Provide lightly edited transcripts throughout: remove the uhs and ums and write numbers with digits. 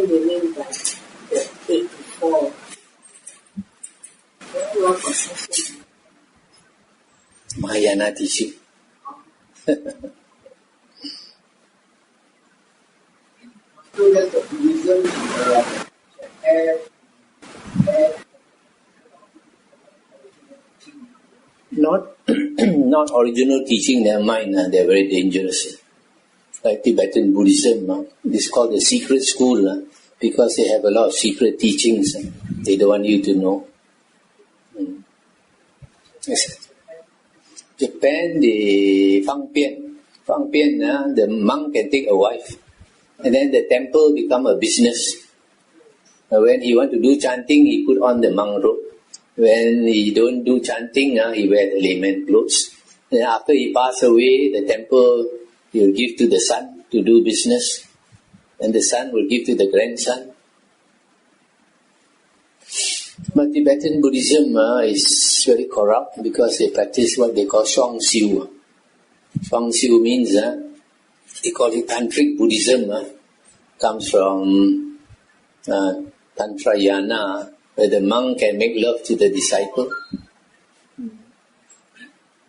do you mean by the 84? What possession? Mahayana teaching. So that the Buddhism not original teaching, their mind, they're very dangerous. Like Tibetan Buddhism, it's called the secret school because they have a lot of secret teachings. They don't want you to know. Yes. Japan, the Fang Pian, the monk can take a wife. And then the temple become a business. When he want to do chanting, he put on the monk robe. When he don't do chanting, he wear the layman clothes. Then after he pass away, the temple he will give to the son to do business. And the son will give to the grandson. But Tibetan Buddhism is very corrupt because they practice what they call Shuang Xiu. Shuang Xiu means, they call it Tantric Buddhism. Comes from Tantrayana, where the monk can make love to the disciple.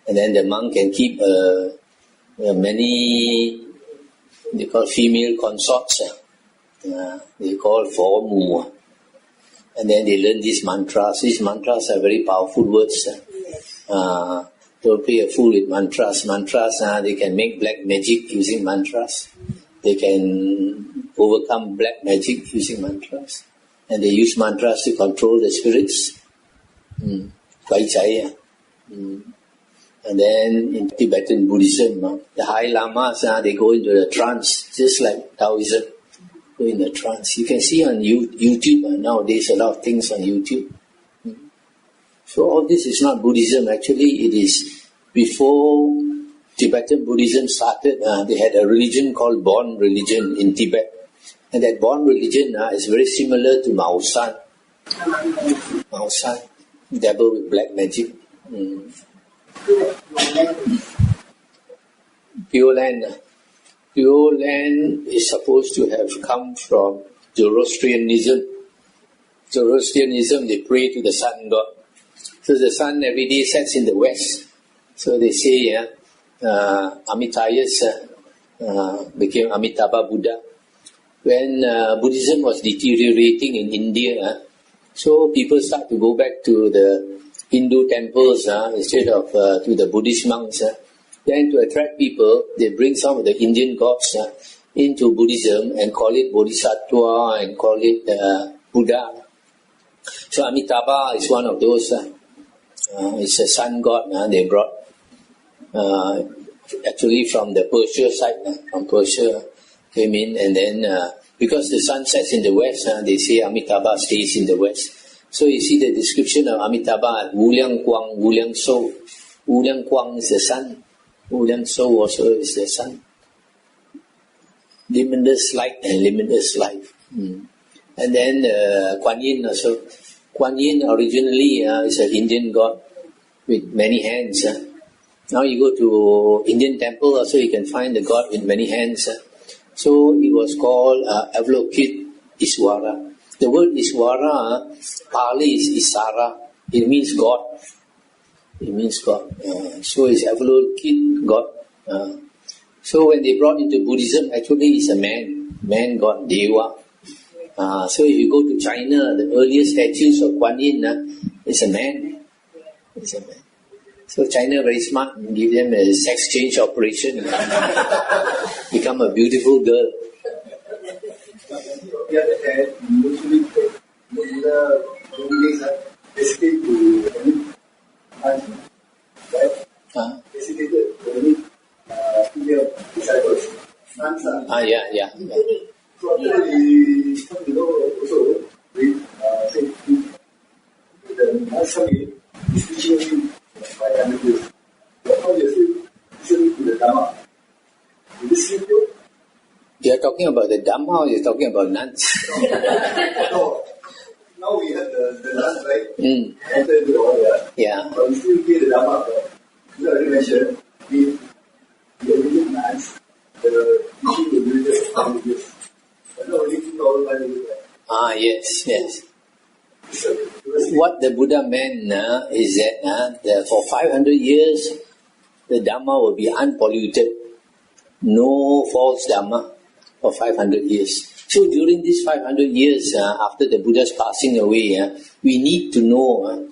And then the monk can keep many, they call female consorts. They call Formu. And then they learn these mantras. These mantras are very powerful words. Don't be a fool with mantras. Mantras, they can make black magic using mantras. They can overcome black magic using mantras. And they use mantras to control the spirits. And then in Tibetan Buddhism, the high lamas, they go into the trance, just like Taoism. Go in the trance. You can see on YouTube nowadays a lot of things on YouTube. So all this is not Buddhism. Actually, it is before Tibetan Buddhism started. They had a religion called Bon religion in Tibet, and that Bon religion is very similar to Mao San. Mao San dabble with black magic. Pure Land. Pure Land is supposed to have come from Zoroastrianism. Zoroastrianism, they pray to the sun god. So the sun every day sets in the west. So they say Amitayus became Amitabha Buddha. When Buddhism was deteriorating in India, so people start to go back to the Hindu temples instead of to the Buddhist monks. Then to attract people, they bring some of the Indian gods into Buddhism and call it Bodhisattva and call it Buddha. So Amitabha is one of those. It's a sun god they brought actually from the Persia side. From Persia came in, and then because the sun sets in the west, they say Amitabha stays in the west. So you see the description of Amitabha, Wu Liang Guang, Wu Liang Shou. Wu Liang Guang is the sun. Wu Liang Shou also is the sun. Limitless light and limitless life. And then Kuan Yin also. Kuan Yin originally is an Indian god with many hands. Now you go to Indian temple also, you can find the god with many hands. So it was called Avalokit Iswara. The word Iswara, Pali is Isara. It means God. It means God. So it's Avalokit God. So when they brought into Buddhism, actually it's a man god, Deva. So if you go to China, the earliest statues of Kuan Yin is a man. It's a man. So China very smart, give them a sex change operation, become a beautiful girl. The other hand, usually the Buddhists are basically to right? Basically the female disciples. Yeah. So actually, also with say the Asami is teaching me 500 years. How do you listen to the Dhamma? You listen to? You are talking about the Dhamma or you are talking about nuns? No. Now we have the nuns, right? After the order. Yeah. But we still hear the Dhamma. You already mentioned, we recognize the teaching of religious languages. But not only 2,500 years. Yes. What the Buddha meant is that for 500 years, the Dhamma will be unpolluted. No false Dhamma for 500 years. So during these 500 years, after the Buddha's passing away, we need to know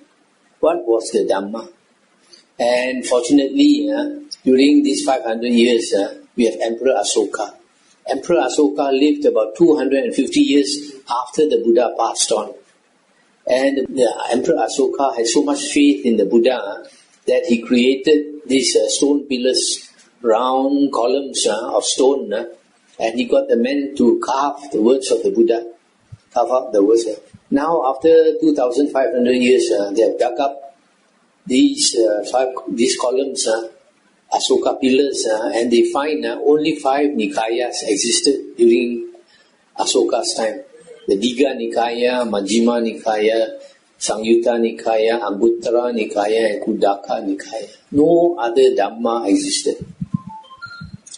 what was the Dhamma. And fortunately, during these 500 years, we have Emperor Asoka. Emperor Asoka lived about 250 years after the Buddha passed on. And the Emperor Asoka had so much faith in the Buddha that he created these stone pillars, round columns of stone, and he got the men to carve the words of the Buddha, carve out the words. Now, after 2,500 years, they have dug up these columns, Asoka pillars, and they find only 5 Nikayas existed during Asoka's time. The Digha Nikaya, Majjhima Nikaya, Sangyutta Nikaya, Anguttara Nikaya, and Khuddaka Nikaya. No other Dhamma existed.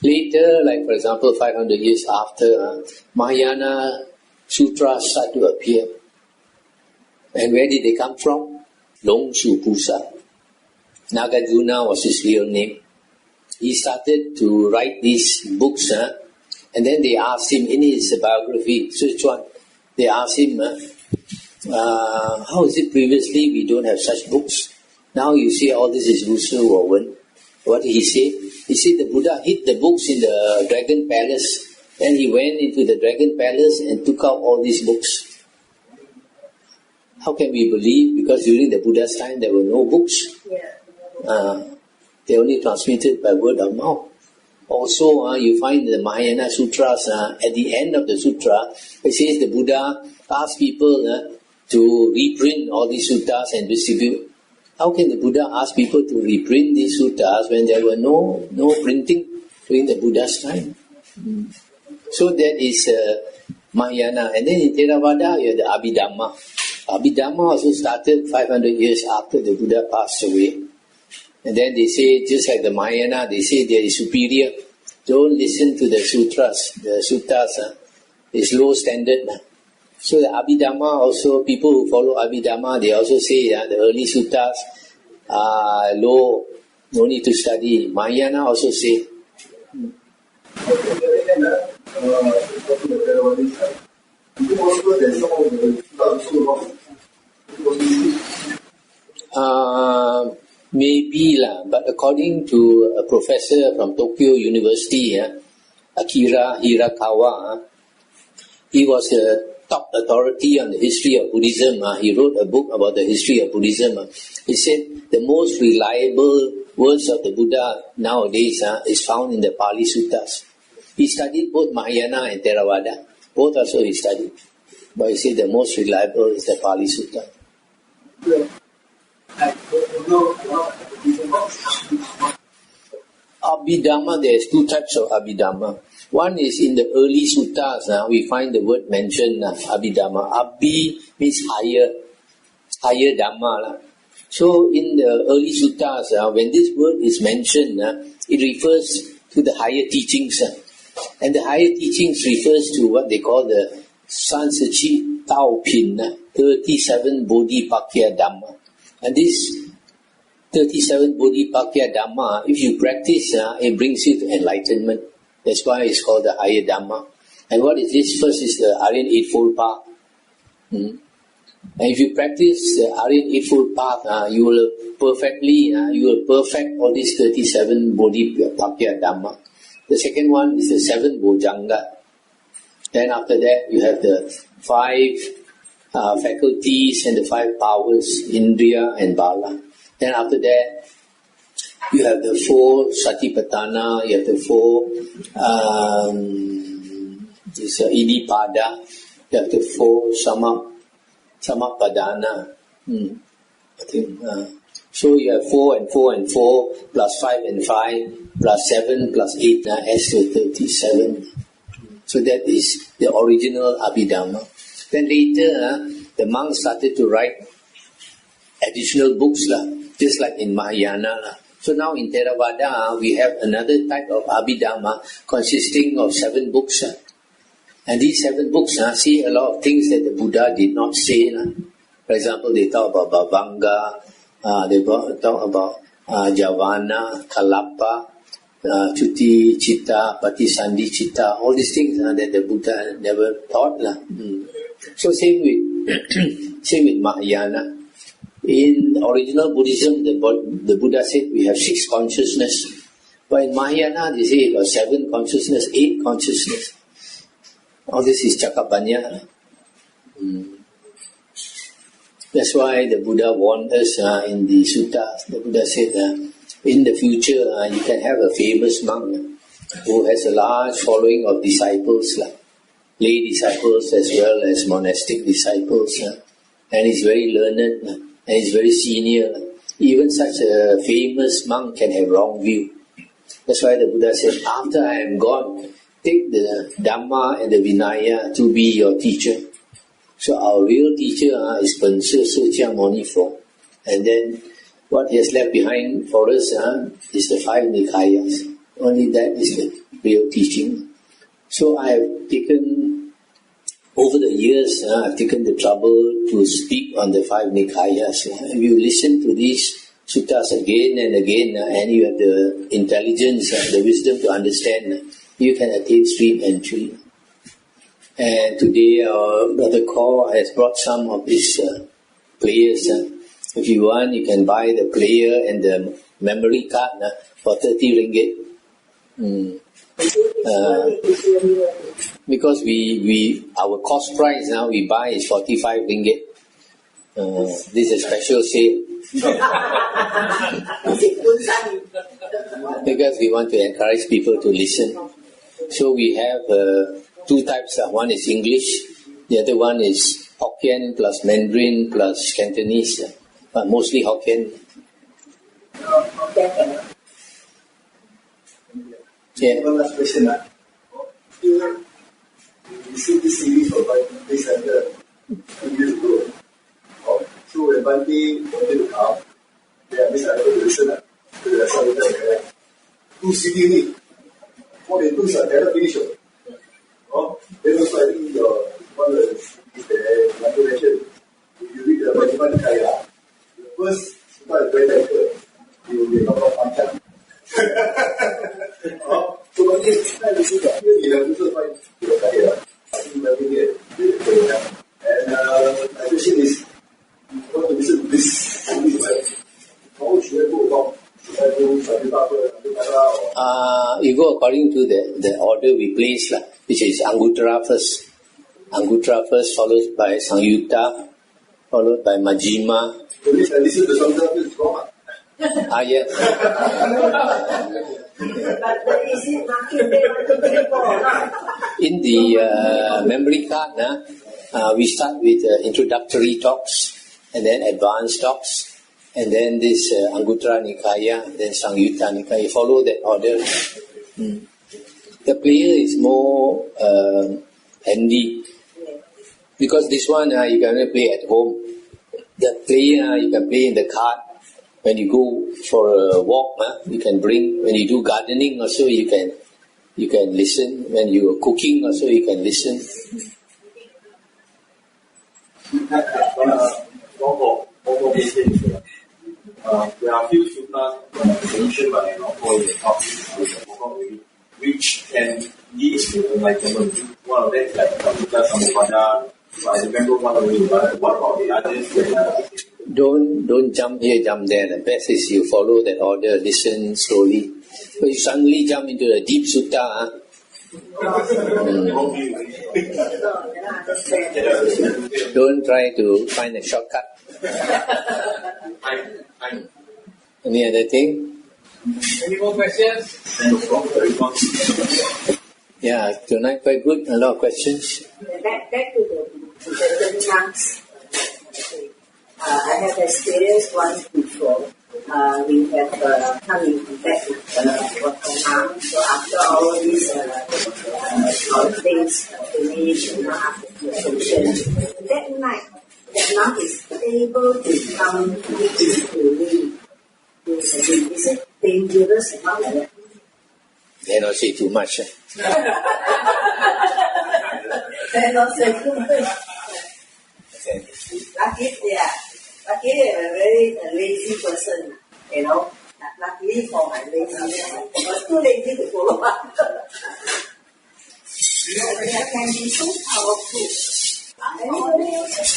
Later, like for example, 500 years after, Mahayana Sutras start to appear. And where did they come from? Longsu Pusa. Nagarjuna was his real name. He started to write these books, and then they asked him in his biography, Sichuan, they asked him, how is it previously we don't have such books? Now you see all this is Wusu or Wen. What did he say? He said the Buddha hid the books in the dragon palace. Then he went into the dragon palace and took out all these books. How can we believe? Because during the Buddha's time there were no books. They only transmitted by word of mouth. Also, you find the Mahayana Sutras, at the end of the sutra, it says the Buddha asked people to reprint all these suttas and distribute. How can the Buddha ask people to reprint these suttas when there were no printing during the Buddha's time? So that is Mahayana. And then in Theravada, you have the Abhidhamma. Abhidhamma also started 500 years after the Buddha passed away. And then they say, just like the Mahayana, they say they are superior. Don't listen to the sutras. The suttas is low standard. So the Abhidhamma also, people who follow Abhidhamma, they also say the early suttas are low, no need to study. Mahayana also say. Maybe lah, but according to a professor from Tokyo University, Akira Hirakawa, he was a top authority on the history of Buddhism. He wrote a book about the history of Buddhism. He said the most reliable words of the Buddha nowadays is found in the Pali Suttas. He studied both Mahayana and Theravada. Both also he studied. But he said the most reliable is the Pali Sutta. Abhidhamma, there's 2 types of Abhidhamma. One is in the early suttas, we find the word mentioned, Abhidhamma. Abhi means higher Dhamma. So in the early suttas, when this word is mentioned, it refers to the higher teachings. And the higher teachings refers to what they call the Sansachi Tao Pin, 37 Bodhipakya Dhamma. And this 37 Bodhipakya Dhamma, if you practice, it brings you to enlightenment. That's why it's called the higher Dhamma. And what is this? First is the Aryan Eightfold Path. And if you practice the Aryan Eightfold Path, you will perfect all these 37 Bodhipakya Dhamma. The second one is the 7 Bojjhanga. Then after that, you have the 5 faculties and the 5 powers, Indriya and Bala. Then after that, you have the 4 Satipatthana, you have the 4 Iddhipada, you have the 4 Samapadana. I think, so you have 4 and 4 and 4, plus 5 and 5, plus 7 plus 8, as to 37. So that is the original Abhidhamma. Then later, the monks started to write additional books, just like in Mahayana. So now in Theravada, we have another type of Abhidhamma consisting of 7 books. And these 7 books see a lot of things that the Buddha did not say. For example, they talk about Bhavanga, they talk about Javana, Kalapa, Chuti, Chitta, Patisandhi, Chitta, all these things that the Buddha never taught. So same with Mahayana. In original Buddhism, the Buddha said we have 6 consciousness. But in Mahayana, they say about 7 consciousness, 8 consciousness. All this is Cakapanya. That's why the Buddha warned us in the suttas. The Buddha said, in the future, you can have a famous monk who has a large following of disciples, lay disciples as well as monastic disciples. And he's very learned, and he's very senior. Even such a famous monk can have wrong view. That's why the Buddha said, after I am gone, take the Dhamma and the Vinaya to be your teacher. So our real teacher is Pensa Socha Monifo. And then what he has left behind for us is the 5 Nikayas. Only that is the real teaching. So I have taken, over the years, I've taken the trouble to speak on the 5 Nikayas. If you listen to these suttas again and again, and you have the intelligence and the wisdom to understand, you can attain stream entry. And today our Brother Kaur has brought some of his players. If you want, you can buy the player and the memory card for 30 ringgit. Because our cost price now we buy is 45 ringgit. This is a special sale. Because we want to encourage people to listen. So we have 2 types. One is English, the other one is Hokkien plus Mandarin plus Cantonese, but mostly Hokkien. Yeah. One last question. You see this series of this and 2 years ago. So when Bante wanted to come, they are able to listen to the Saturday. 2 CD ni. More than 2 are never finished. Then also I think one of the is like you mentioned, if you read the Majjhima Nikaya, the first sutta is very difficult. You will talk about Kuantan. So when you see that here, you have to find the Nikaya. I think that we get. And my question is, what to listen to this? How should I go about? Should I go you go according to the order we place, which is Anguttara first. Anguttara first, followed by Sangyutta, followed by Majjhima. At least I listen to Sangyutta first, wrong. Yeah. But is it In the memory card, we start with introductory talks, and then advanced talks, and then this Anguttara Nikaya, then Sangyutta Nikaya. Follow that order. The player is more handy, because this one you can only play at home. The player you can play in the cart. When you go for a walk, you can bring. When you do gardening also, you can listen. When you are cooking also, you can listen. There are a few suttas mentioned by Paul in the talk which can lead to enlightenment. One of them is like Samutta Samuppada. I remember one of them. What about the others? Don't jump here, jump there. The best is you follow that order, listen slowly. But you suddenly jump into a deep sutta. Don't try to find a shortcut. Any other thing? Any more questions? Yeah, tonight quite good. A lot of questions. Back to the chunks. I have experienced once before. We have come in contact with Kuantan. So after all these things finished, after the session, that night, that monk is able to come to me. Is it dangerous and not like that? They not say too much. not so good. Luckily they are a very lazy person, you know. Luckily for my laziness, I was too lazy to follow up. They can be so powerful.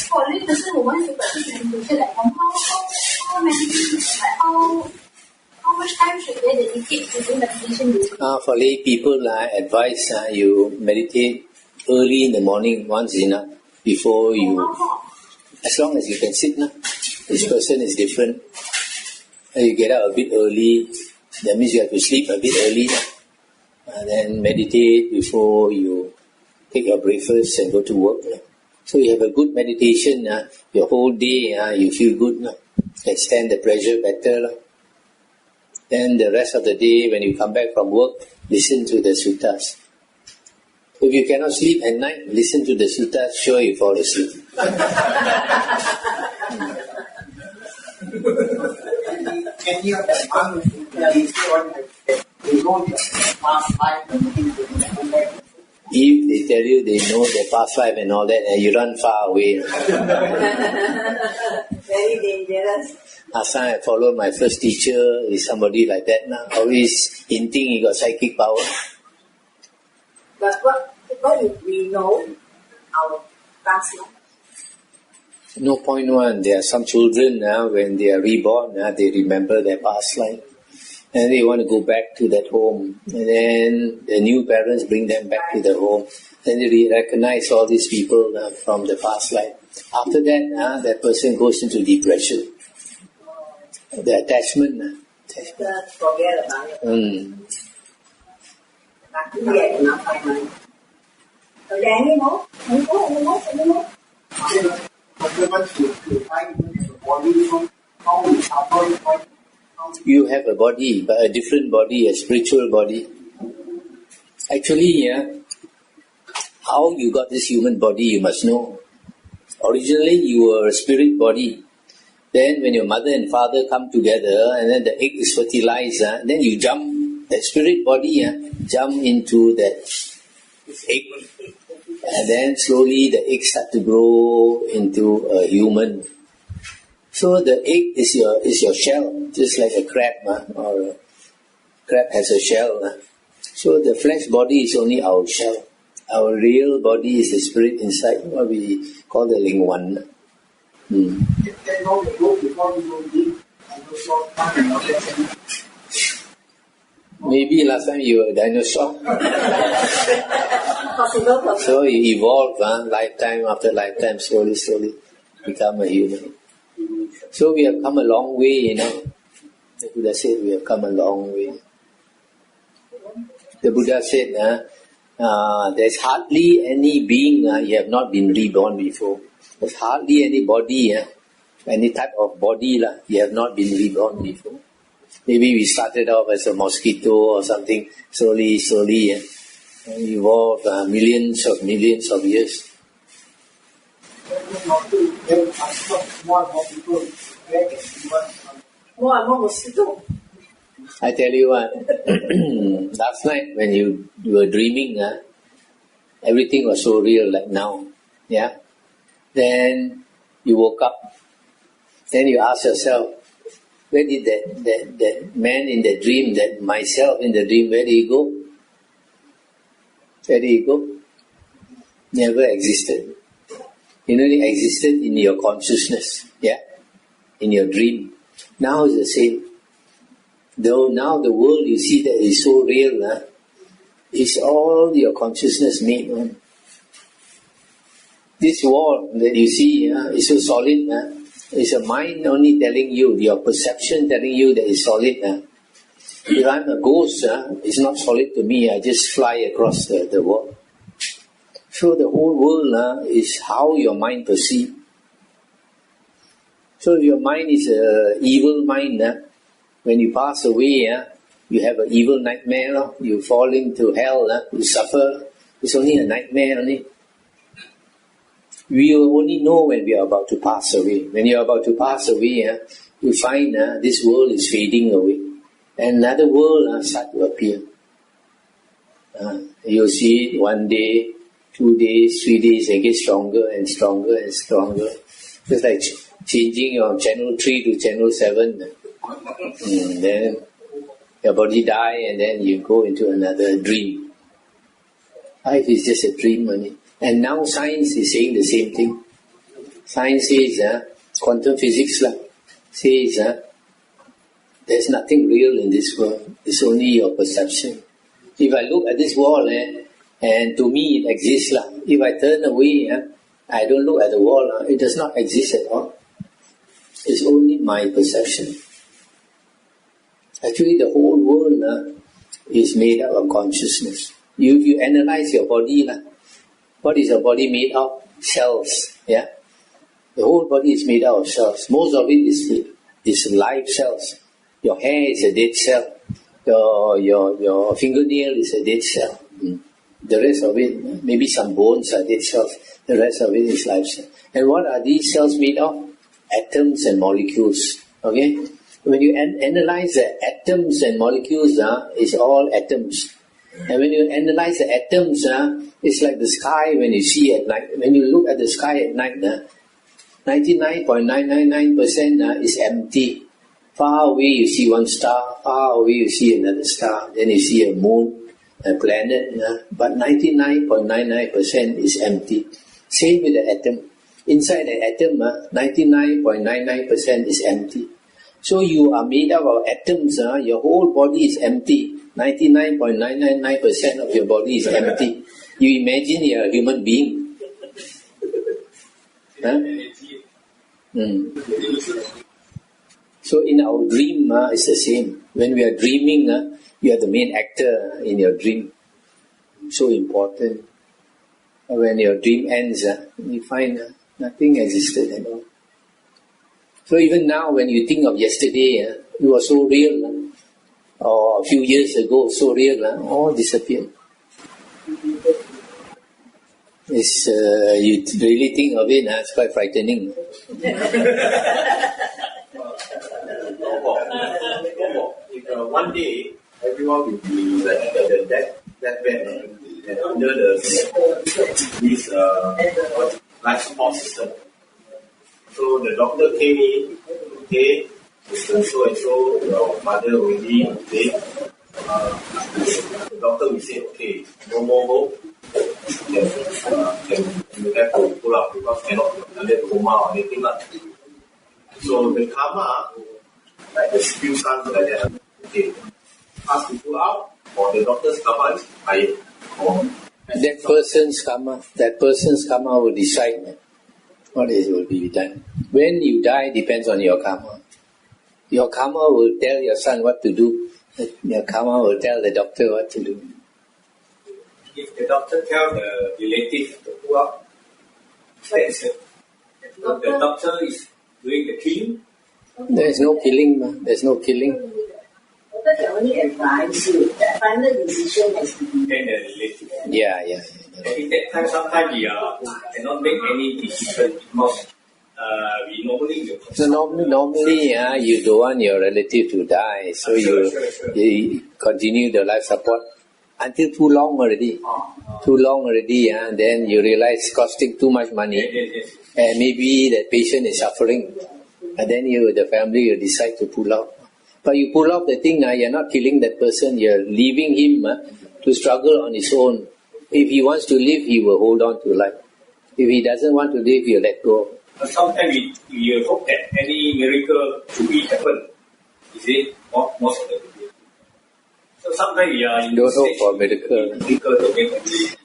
For a lay person who wants to practice meditation, like how much time should they dedicate to do meditation? For lay people, I advise you meditate early in the morning, once enough, before you, as long as you can sit. Each person is different. You get up a bit early, that means you have to sleep a bit early. And then meditate before you take your breakfast and go to work. So you have a good meditation, your whole day you feel good, can stand the pressure better. Then the rest of the day when you come back from work, listen to the suttas. If you cannot sleep at night, listen to the suttas, sure you fall asleep. Any of the monks they know their past life and if they tell you they know their past life and all that, and you run far away. Very dangerous. Last time I followed my first teacher, is somebody like that now, always hinting he got psychic power. But what if we know our past life? No point one. There are some children when they are reborn, they remember their past life. And they want to go back to that home. And then the new parents bring them back to the home. Then they recognize all these people from the past life. After that, that person goes into depression. The attachment. Just forget about it. Luckily, I cannot find money. Are there any more? Any more? You have a body, but a different body, a spiritual body. Actually, how you got this human body, you must know. Originally, you were a spirit body. Then when your mother and father come together, and then the egg is fertilized, then you jump, that spirit body, jump into that egg. And then slowly the egg start to grow into a human. So the egg is your shell, just like a crab, or a crab has a shell. So the flesh body is only our shell. Our real body is the spirit inside, what we call the lingwan. Maybe last time you were a dinosaur. So you evolve, lifetime after lifetime, slowly become a human. So we have come a long way, The Buddha said we have come a long way. The Buddha said, there's hardly any being you have not been reborn before. There's hardly any body, any type of body you have not been reborn before. Maybe we started off as a mosquito or something, slowly, evolved millions of years. More and more mosquito. I tell you what, last night when you were dreaming, everything was so real like now. Yeah. Then you woke up. Then you ask yourself, where did that man in the dream, that myself in the dream, where did he go? Where did he go? Never existed. It only existed in your consciousness, in your dream. Now it's the same. Though now the world you see that is so real, it's all your consciousness made one. This wall that you see is so solid. It's a mind only telling you, your perception telling you that it's solid. If I'm a ghost, it's not solid to me. I just fly across the world. So the whole world is how your mind perceives. So if your mind is an evil mind, when you pass away, you have an evil nightmare, you fall into hell, you suffer. It's only a nightmare only. We will only know when we are about to pass away. When you are about to pass away, you find this world is fading away. And another world starts to appear. You'll see it one day, 2 days, 3 days, and get stronger and stronger and stronger. Just like changing from channel 3 to channel 7. Then your body die and then you go into another dream. Life is just a dream only. And now science is saying the same thing. Science says, quantum physics says, there's nothing real in this world. It's only your perception. If I look at this wall, and to me it exists. If I turn away, I don't look at the wall, it does not exist at all. It's only my perception. Actually, the whole world is made up of consciousness. If you analyze your body, what is your body made of? Cells. Yeah, the whole body is made out of cells. Most of it is live cells. Your hair is a dead cell. Your fingernail is a dead cell. The rest of it, maybe some bones are dead cells. The rest of it is live cells. And what are these cells made of? Atoms and molecules. Okay? When you analyze the atoms and molecules, it's all atoms. And when you analyze the atoms, it's like the sky when you see at night. When you look at the sky at night, 99.999% is empty. Far away you see one star, far away you see another star, then you see a moon, a planet, but 99.99% is empty. Same with the atom. Inside the atom, 99.99% is empty. So you are made up of atoms, your whole body is empty. 99.999% of your body is empty. You imagine you're a human being. So in our dream, it's the same. When we are dreaming, you are the main actor in your dream. So important. When your dream ends, you find nothing existed at all. So even now, when you think of yesterday, it was so real, or a few years ago, so real, all disappeared. It's, you really think of it, it's quite frightening. If one day everyone will be like that bed and under this life support system. So the doctor came in, okay, Mr. So-and-so, your mother already, okay. The doctor will say, okay, no more hope. You have to pull out because cannot under coma or anything like that. So the karma, like the few sons like that, okay, ask to pull out, or the doctor's karma is higher. That person's karma will decide what will be done. When you die depends on your karma. Your karma will tell your son what to do. Your karma will tell the doctor what to do. If the doctor tells the relative to pull out, that's it. The doctor is doing the killing. There is no killing. There's no killing. Doctor can only advise you. The final decision has to be And the relative. Yeah. In that time, sometimes we cannot make any decision because we normally will So normally, you don't want your relative to die, so you continue the life support until too long already. Then you realize costing too much money, and maybe that patient is suffering, and then the family will decide to pull out. But you pull out the thing, you're not killing that person, you're leaving him to struggle on his own. If he wants to live, he will hold on to life. If he doesn't want to live, he'll let go. Sometimes we hope that any miracle to be happen. Is it most of the time? So sometimes we are in Don't hope for miracle.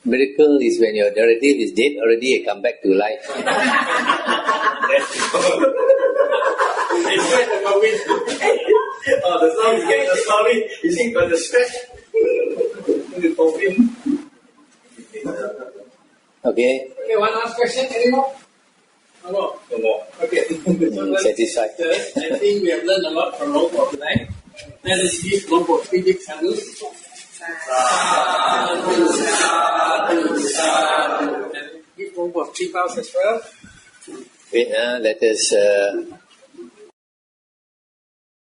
Miracle is when your relative is dead already and come back to life. The song you get the story, you think got the scratch. Okay? Okay, one last question. Any more? No more. Okay. Satisfied. I think we have learned a lot from Lord for tonight. Let us give Lord for 3 big sadhus. Give Lord for 3 bows as well. Wait, let us